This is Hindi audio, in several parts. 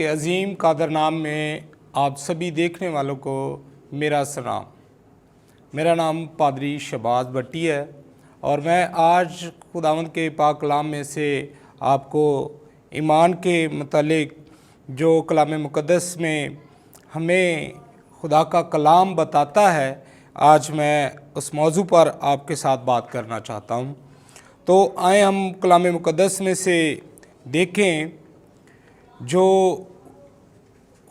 के अजीम कादर नाम में आप सभी देखने वालों को मेरा सलाम। मेरा नाम पादरी शहबाज भट्टी है और मैं आज खुदावंद के पाक कलाम में से आपको ईमान के मतलब जो कलाम मुक़द्दस में हमें खुदा का कलाम बताता है, आज मैं उस मौजू पर आपके साथ बात करना चाहता हूँ। तो आए हम कलाम मुक़द्दस में से देखें जो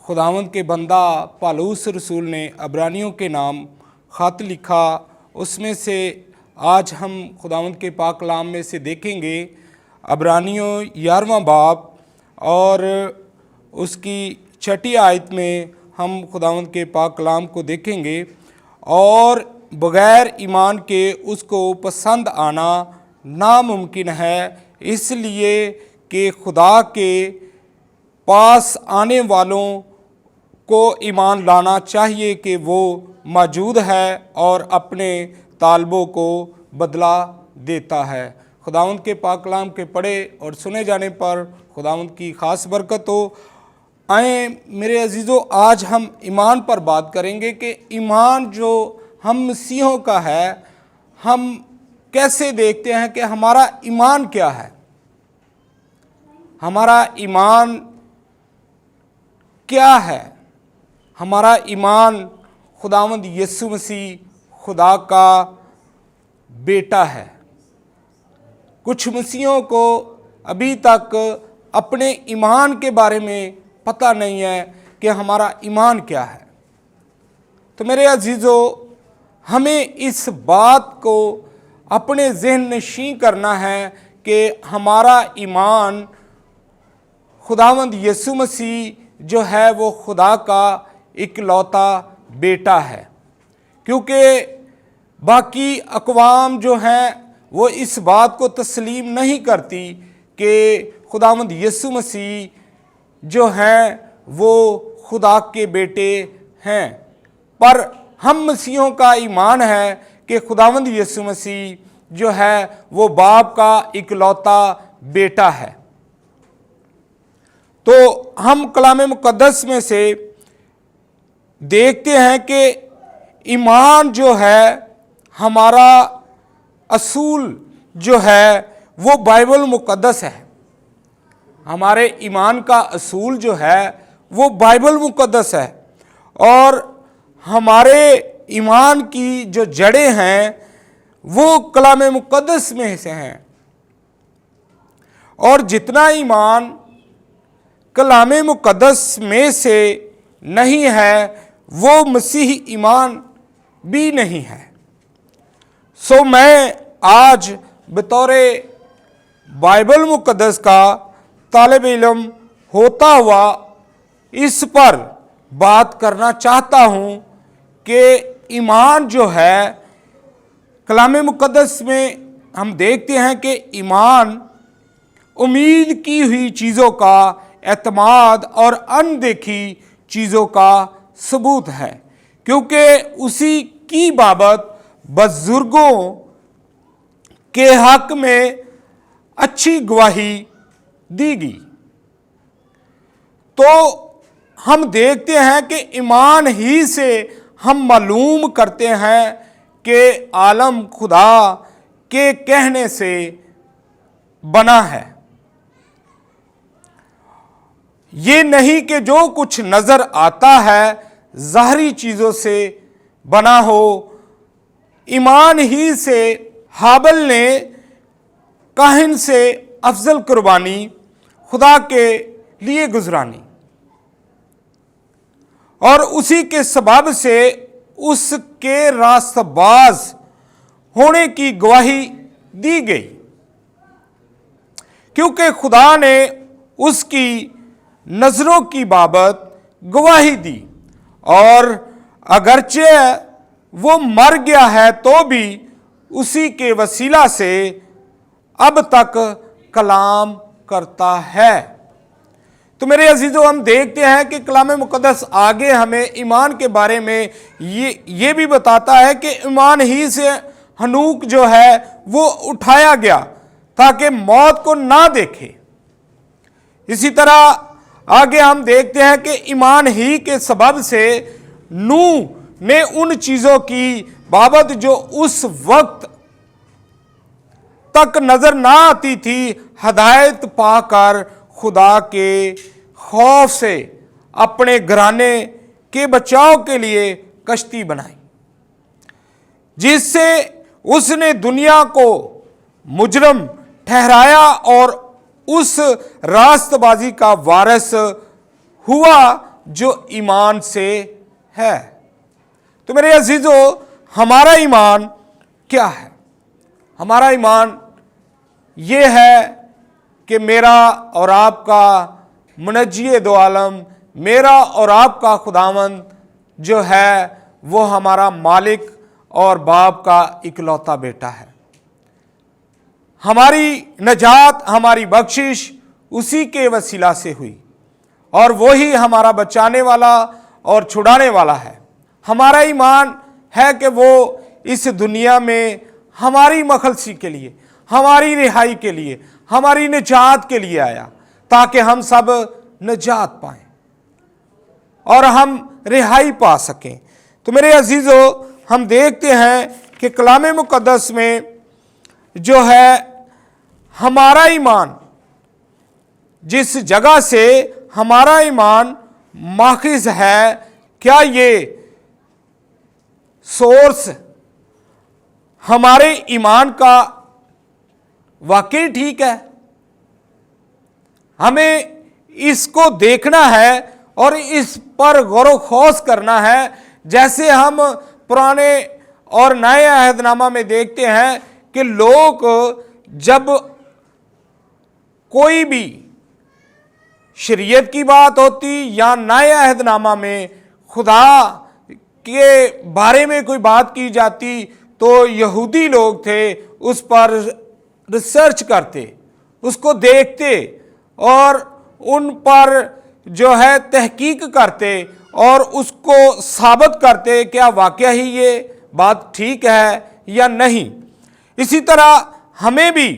खुदावंद के बंदा पौलुस रसूल ने अब्रानियों के नाम ख़त लिखा। उसमें से आज हम खुदावंद के पाक कलाम में से देखेंगे अब्रानियों 11वां बाब और उसकी 6ठी आयत में हम खुदावंद के पाक कलाम को देखेंगे। और बग़ैर ईमान के उसको पसंद आना नामुमकिन है, इसलिए कि खुदा के पास आने वालों को ईमान लाना चाहिए कि वो मौजूद है और अपने तालबों को बदला देता है। खुदावंद के पाक कलाम के पढ़े और सुने जाने पर खुदावंद की ख़ास बरकत हो। आए मेरे अजीज़ों, आज हम ईमान पर बात करेंगे कि ईमान जो हम मसीहों का है, हम कैसे देखते हैं कि हमारा ईमान क्या है। हमारा ईमान क्या है? हमारा ईमान खुदावंद यीशु मसीह खुदा का बेटा है। कुछ मसीहों को अभी तक अपने ईमान के बारे में पता नहीं है कि हमारा ईमान क्या है। तो मेरे अजीज़ों, हमें इस बात को अपने ज़हन नशीं करना है कि हमारा ईमान खुदावंद यीशु मसीह जो है वो खुदा का इकलौता बेटा है। क्योंकि बाकी अक़वाम जो हैं वो इस बात को तस्लीम नहीं करती कि खुदावंद यीशु मसीह जो हैं वो खुदा के बेटे हैं, पर हम मसीहों का ईमान है कि खुदावंद यीशु मसीह जो है वो बाप का इकलौता बेटा है। तो हम कलाम मुक़द्दस में से देखते हैं कि ईमान जो है हमारा असूल जो है वो बाइबल मुक़द्दस है। हमारे ईमान का असूल जो है वो बाइबल मुक़द्दस है और हमारे ईमान की जो जड़ें हैं वो कलाम मुक़द्दस में से हैं। और जितना ईमान कलाम मुक़द्दस में से नहीं है वो मसीही ईमान भी नहीं है। सो मैं आज बतौरे बाइबल मुक़द्दस का तालिब इल्म होता हुआ इस पर बात करना चाहता हूँ कि ईमान जो है कलाम मुक़द्दस में हम देखते हैं कि ईमान उम्मीद की हुई चीज़ों का एतमाद और अनदेखी चीज़ों का सबूत है, क्योंकि उसी की बाबत बुजुर्गों के हक में अच्छी गवाही दी गई। तो हम देखते हैं कि ईमान ही से हम मालूम करते हैं कि आलम खुदा के कहने से बना है। ये नहीं कि जो कुछ नज़र आता है ज़ाहरी चीज़ों से बना हो। ईमान ही से हाबिल ने काहिन से अफजल कुर्बानी खुदा के लिए गुजरानी और उसी के सबब से उसके रास्तबाज होने की गवाही दी गई, क्योंकि खुदा ने उसकी नज़रों की बाबत गवाही दी। और अगरचे वो मर गया है तो भी उसी के वसीला से अब तक कलाम करता है। तो मेरे अजीज़ों, हम देखते हैं कि कलाम मुक़द्दस आगे हमें ईमान के बारे में ये भी बताता है कि ईमान ही से हनूक जो है वो उठाया गया ताकि मौत को ना देखे। इसी तरह आगे हम देखते हैं कि ईमान ही के सबब से नूह ने उन चीजों की बाबत जो उस वक्त तक नजर ना आती थी, हदायत पाकर खुदा के खौफ से अपने घराने के बचाव के लिए कश्ती बनाई, जिससे उसने दुनिया को मुजरम ठहराया और उस रास्तबाजी का वारिस हुआ जो ईमान से है। तो मेरे अजीजों, हमारा ईमान क्या है? हमारा ईमान ये है कि मेरा और आपका मुनज्जी दो आलम, मेरा और आपका खुदावंद जो है वो हमारा मालिक और बाप का इकलौता बेटा है। हमारी नजात, हमारी बख्शिश उसी के वसीला से हुई और वही हमारा बचाने वाला और छुड़ाने वाला है। हमारा ईमान है कि वो इस दुनिया में हमारी मखलसी के लिए, हमारी रिहाई के लिए, हमारी निजात के लिए आया, ताकि हम सब निजात पाएं और हम रिहाई पा सकें। तो मेरे अजीजों, हम देखते हैं कि कलाम मुकद्दस में जो है हमारा ईमान, जिस जगह से हमारा ईमान माखिज है, क्या ये सोर्स हमारे ईमान का वाकई ठीक है? हमें इसको देखना है और इस पर गौर खौस करना है। जैसे हम पुराने और नए अहदनामा में देखते हैं कि लोग जब कोई भी शरीयत की बात होती या नए अहदनामा में खुदा के बारे में कोई बात की जाती, तो यहूदी लोग थे उस पर रिसर्च करते, उसको देखते और उन पर जो है तहकीक करते और उसको साबित करते क्या वाकया ही ये बात ठीक है या नहीं। इसी तरह हमें भी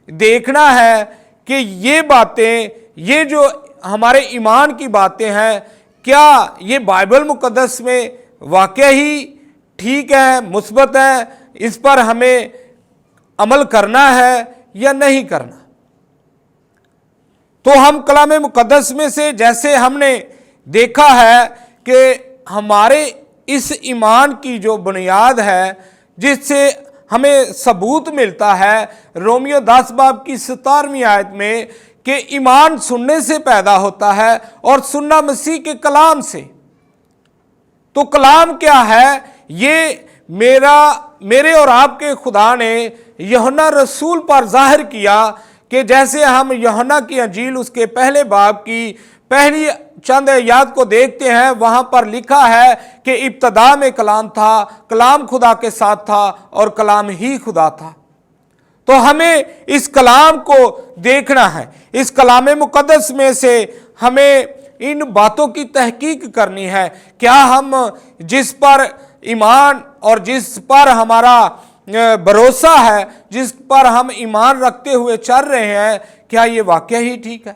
देखना है कि ये बातें, ये जो हमारे ईमान की बातें हैं, क्या ये बाइबल मुकद्दस में वाकया ही ठीक है, मुस्बत है, इस पर हमें अमल करना है या नहीं करना। तो हम कलाम मुकद्दस में से जैसे हमने देखा है कि हमारे इस ईमान की जो बुनियाद है, जिससे हमें सबूत मिलता है रोमियो 10 बाब की 17वीं आयत में कि ईमान सुनने से पैदा होता है और सुनना मसीह के कलाम से। तो कलाम क्या है? ये मेरे और आपके खुदा ने यूहन्ना रसूल पर जाहिर किया कि जैसे हम यूहन्ना की अंजील उसके पहले बाब की पहली चंद आयत को देखते हैं, वहां पर लिखा है कि इब्तदा में कलाम था, कलाम खुदा के साथ था और कलाम ही खुदा था। तो हमें इस कलाम को देखना है। इस कलाम मुकद्दस में से हमें इन बातों की तहकीक करनी है। क्या हम जिस पर ईमान और जिस पर हमारा भरोसा है, जिस पर हम ईमान रखते हुए चल रहे हैं, क्या ये वाकया ही ठीक है?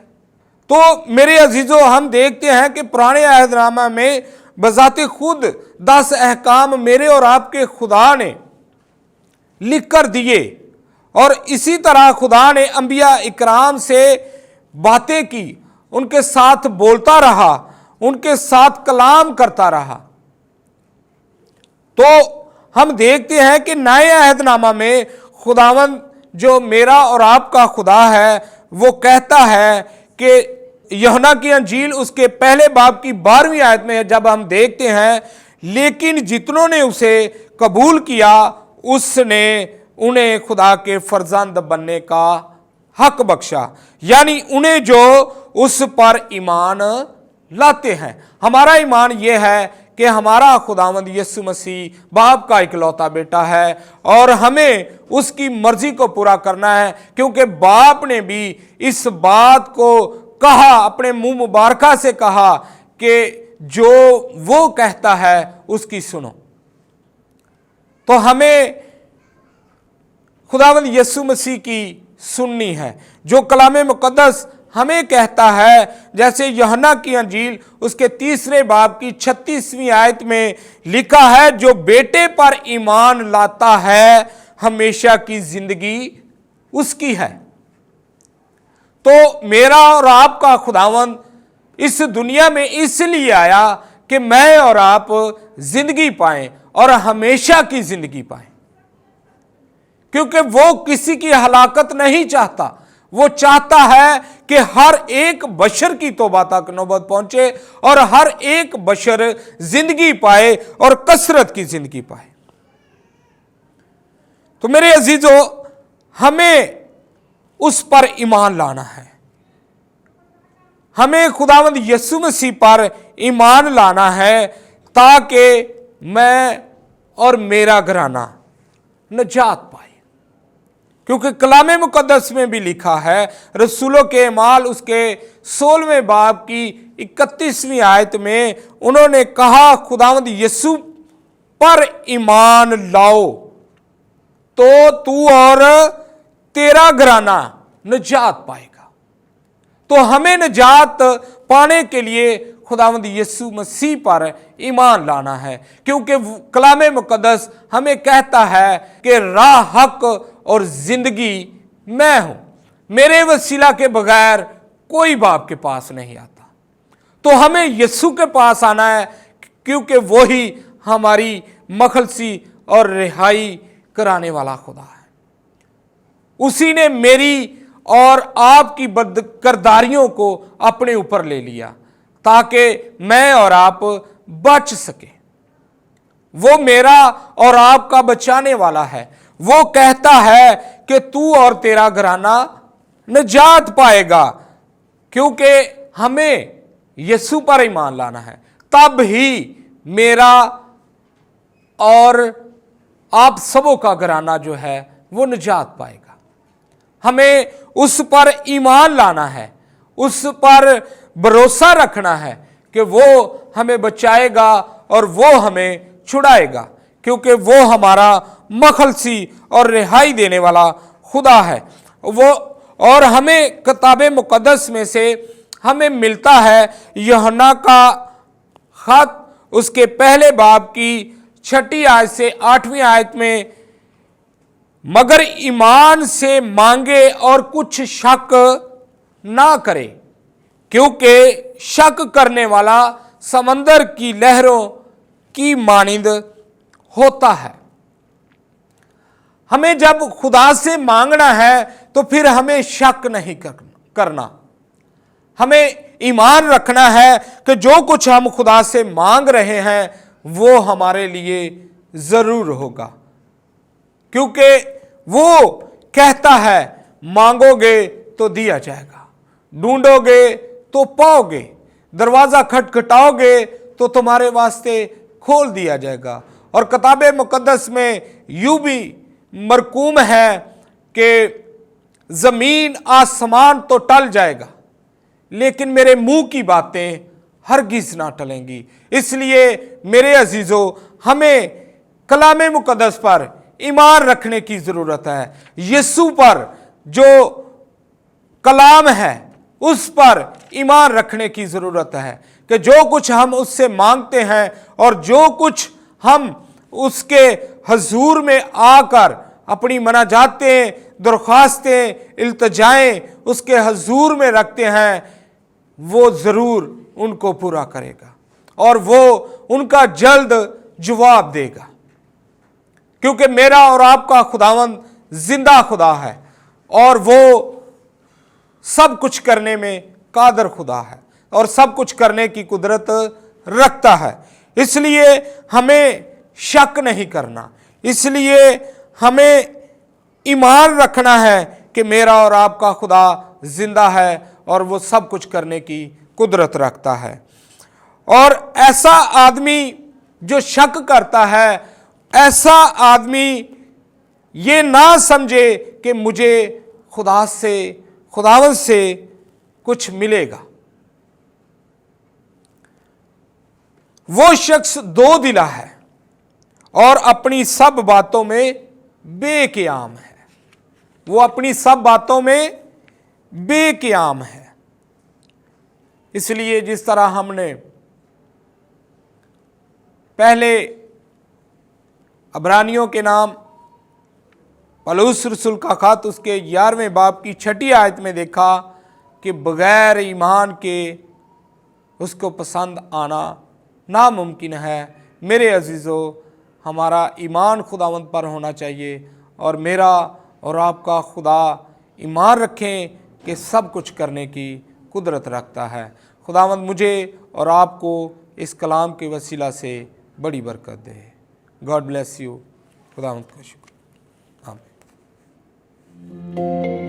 तो मेरे अजीजों, हम देखते हैं कि पुराने अहदनामा में बजाते खुद 10 अहकाम मेरे और आपके खुदा ने लिख कर दिए और इसी तरह खुदा ने अंबिया इकराम से बातें की, उनके साथ बोलता रहा, उनके साथ कलाम करता रहा। तो हम देखते हैं कि नए अहदनामा में खुदावंद जो मेरा और आपका खुदा है, वो कहता है कि यूहन्ना की अंजील उसके पहले बाब की 12वीं आयत में जब हम देखते हैं, लेकिन जितनों ने उसे कबूल किया उसने उन्हें खुदा के फर्जंद बनने का हक बख्शा, यानी उन्हें जो उस पर ईमान लाते हैं। हमारा ईमान यह है कि हमारा खुदावंद यीशु मसीह बाप का इकलौता बेटा है और हमें उसकी मर्जी को पूरा करना है, क्योंकि बाप ने भी इस बात को कहा, अपने मुंह मुबारका से कहा कि जो वो कहता है उसकी सुनो। तो हमें खुदावंद यीशु मसीह की सुननी है। जो कलाम मुकद्दस हमें कहता है, जैसे यूहन्ना की अंजील उसके 3 बाब की 36वीं आयत में लिखा है, जो बेटे पर ईमान लाता है हमेशा की जिंदगी उसकी है। तो मेरा और आपका खुदावंद इस दुनिया में इसलिए आया कि मैं और आप जिंदगी पाएं और हमेशा की जिंदगी पाएं, क्योंकि वो किसी की हलाकत नहीं चाहता। वो चाहता है कि हर एक बशर की तौबा तक नौबत पहुंचे और हर एक बशर जिंदगी पाए और कसरत की जिंदगी पाए। तो मेरे अजीजों, हमें उस पर ईमान लाना है। हमें खुदावंद यीशु मसीह पर ईमान लाना है ताकि मैं और मेरा घराना निजात पाए। क्योंकि कलामे मुकद्दस में भी लिखा है, रसूलों के अमाल उसके 16वें बाब की 31वीं आयत में उन्होंने कहा, खुदावंद यीशु पर ईमान लाओ तो तू और तेरा घराना निजात पाएगा। तो हमें निजात पाने के लिए खुदावंद यीशु मसीह पर ईमान लाना है, क्योंकि कलामे मुकद्दस हमें कहता है कि राह, हक और जिंदगी मैं हूं, मेरे वसीला के बगैर कोई बाप के पास नहीं आता। तो हमें यीशु के पास आना है, क्योंकि वो ही हमारी मखलसी और रिहाई कराने वाला खुदा है। उसी ने मेरी और आपकी बदकिरदारियों को अपने ऊपर ले लिया ताकि मैं और आप बच सके। वो मेरा और आपका बचाने वाला है। वो कहता है कि तू और तेरा घराना निजात पाएगा, क्योंकि हमें यीशु पर ईमान लाना है। तब ही मेरा और आप सबों का घराना जो है वो निजात पाएगा। हमें उस पर ईमान लाना है, उस पर भरोसा रखना है कि वो हमें बचाएगा और वो हमें छुड़ाएगा, क्योंकि वो हमारा मखलसी और रिहाई देने वाला खुदा है। वो और हमें किताबे मुकद्दस में से हमें मिलता है यूहन्ना का खत उसके 1 बाब की 6 आयत से 8वीं आयत में, मगर ईमान से मांगे और कुछ शक ना करे, क्योंकि शक करने वाला समंदर की लहरों की मानिंद होता है। हमें जब खुदा से मांगना है तो फिर हमें शक नहीं करना। हमें ईमान रखना है कि जो कुछ हम खुदा से मांग रहे हैं वो हमारे लिए जरूर होगा, क्योंकि वो कहता है मांगोगे तो दिया जाएगा, ढूंढोगे तो पाओगे, दरवाजा खटखटाओगे तो तुम्हारे वास्ते खोल दिया जाएगा। और किताबे मुकद्दस में यूं भी मरकूम है कि जमीन आसमान तो टल जाएगा, लेकिन मेरे मुंह की बातें हरगिज ना टलेंगी। इसलिए मेरे अजीजों, हमें कलामे मुकद्दस पर ईमान रखने की जरूरत है। यीशु पर जो कलाम है उस पर ईमान रखने की जरूरत है कि जो कुछ हम उससे मांगते हैं और जो कुछ हम उसके हजूर में आकर अपनी मनाजातें, दरख्वास्तें, इल्तजाएं उसके हजूर में रखते हैं, वो जरूर उनको पूरा करेगा और वो उनका जल्द जवाब देगा, क्योंकि मेरा और आपका खुदावंद जिंदा खुदा है और वो सब कुछ करने में कादर खुदा है और सब कुछ करने की कुदरत रखता है। इसलिए हमें शक नहीं करना, इसलिए हमें ईमान रखना है कि मेरा और आपका खुदा जिंदा है और वो सब कुछ करने की कुदरत रखता है। और ऐसा आदमी जो शक करता है, ऐसा आदमी ये ना समझे कि मुझे खुदावंद से कुछ मिलेगा। वो शख्स दो दिला है और अपनी सब बातों में बेक़याम है। वो अपनी सब बातों में बेक़याम है। इसलिए जिस तरह हमने पहले अब्रानियों के नाम पौलुस रसूल का खत उसके 11वें बाब की 6ठी आयत में देखा कि बगैर ईमान के उसको पसंद आना नामुमकिन है। मेरे अजीज़ों, हमारा ईमान खुदावंद पर होना चाहिए और मेरा और आपका खुदा ईमान रखें कि सब कुछ करने की कुदरत रखता है। खुदावंद मुझे और आपको इस कलाम के वसीला से बड़ी बरकत दे। God bless you. खुदावंद का शुक्र। आमीन।